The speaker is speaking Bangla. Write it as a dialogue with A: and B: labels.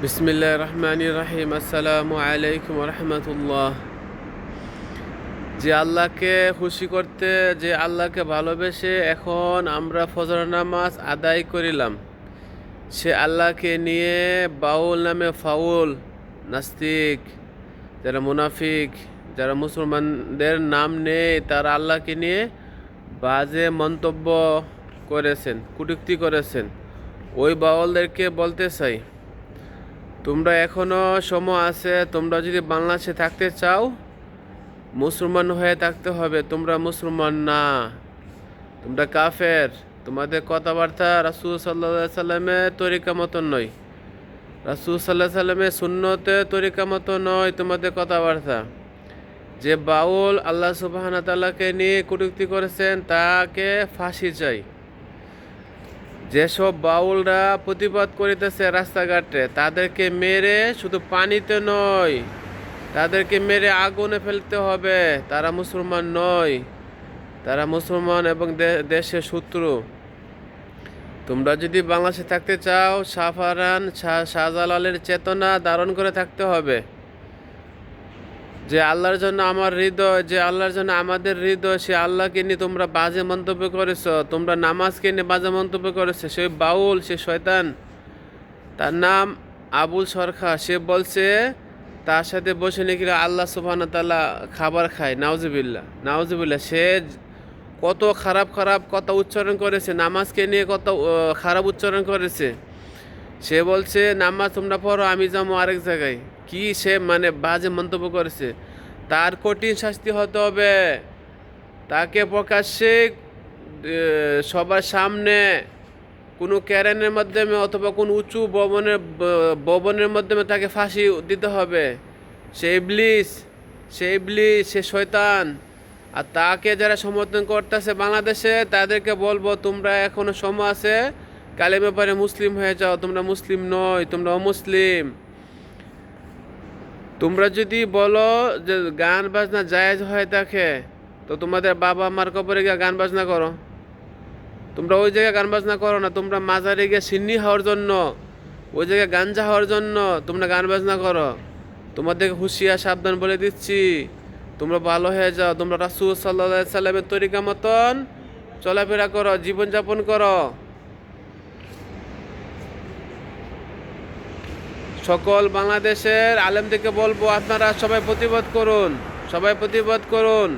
A: বিসমিল্লাহির রহমানির রহিম। আসসালামু আলাইকুম রহমতুল্লাহ। যে আল্লাহকে খুশি করতে, যে আল্লাহকে ভালোবেসে এখন আমরা ফজর নামাজ আদায় করিলাম, সে আল্লাহকে নিয়ে বাউল নামে ফাউল, নাস্তিক, যারা মুনাফিক, যারা মুসলমানদের নাম নেই, তারা আল্লাহকে নিয়ে বাজে মন্তব্য করেছেন, কটূক্তি করেছেন। ওই বাউলদেরকে বলতে চাই, তোমরা এখনো সময় আছে। তোমরা যদি বাংলাদেশে থাকতে চাও, মুসলমান হয়ে থাকতে হবে। তোমরা মুসলমান না, তোমরা কাফের। তোমাদের কথাবার্তা রাসূল সাল্লাল্লাহু আলাইহি সাল্লামের তরিকা মতো নয়, রাসূল সাল্লাল্লাহু আলাইহি সাল্লামের সুন্নতের তরিকা মতো নয় তোমাদের কথাবার্তা। যে বাউল আল্লাহ সুবহানাহু ওয়া তাআলাকে নিয়ে কটূক্তি করেছেন, তাকে ফাঁসি চাই। যেসব বাউলরা প্রতিবাদ করিতেছে রাস্তাঘাটে, তাদেরকে মেরে, শুধু পানিতে নয়, তাদেরকে মেরে আগুনে ফেলতে হবে। তারা মুসলমান নয়, তারা মুসলমান এবং দেশের শত্রু। তোমরা যদি বাংলাদেশে থাকতে চাও, শাহজালালের চেতনা ধারণ করে থাকতে হবে। যে আল্লাহর জন্য আমার হৃদয়, যে আল্লাহর জন্য আমাদের হৃদয়, সে আল্লাহকে নিয়ে তোমরা বাজে মন্তব্য করেছ, তোমরা নামাজকে নিয়ে বাজে মন্তব্য করেছে। সে বাউল, সে শয়তান, তার নাম আবুল সরখা। সে বলছে তার সাথে বসে নাকি আল্লাহ সুবহানাহু ওয়া তাআলা খাবার খায়। নাউজুবিল্লাহ, নাউজুবিল্লাহ। সে কত খারাপ খারাপ কথা উচ্চারণ করেছে, নামাজকে নিয়ে কত খারাপ উচ্চারণ করেছে। সে বলছে নামাজ তোমরা পড়ো, আমি যাবো আরেক জায়গায়। কি সে মানে বাজে মন্তব্য করেছে, তার কঠিন শাস্তি হতে হবে। তাকে প্রকাশ্যে সবার সামনে কোনো ক্যারেনের মাধ্যমে অথবা কোনো উঁচু ভবনের মাধ্যমে তাকে ফাঁসি দিতে হবে। সে ইবলিস, সে শয়তান। আর তাকে যারা সমর্থন করতেছে বাংলাদেশে, তাদেরকে বলবো তোমরা এখনো সময় আছে, কালেমা পড়ে মুসলিম হয়ে যাও। তোমরা মুসলিম নয়, তোমরা অমুসলিম। তোমরা যদি বলো যে গান বাজনা জায়েজ হয়ে থাকে, তো তোমাদের বাবা মার কবরে গিয়ে গান বাজনা করো। তোমরা ওই জায়গায় গান বাজনা করো না। তোমরা মাজারে গিয়ে সিন্নি হওয়ার জন্য, ওই জায়গায় গাঞ্জা হওয়ার জন্য তোমরা গান বাজনা করো। তোমাদেরকে হুঁশিয়ার সাবধান বলে দিচ্ছি, তোমরা ভালো হয়ে যাও। তোমরা রাসূল সাল্লাল্লাহু আলাইহি সাল্লামের তরিকা মতন চলাফেরা করো, জীবনযাপন করো। সকল বাংলাদেশের আলেমদেরকে বলবো, আপনারা সবাই প্রতিবাদ করুন, সবাই প্রতিবাদ করুন।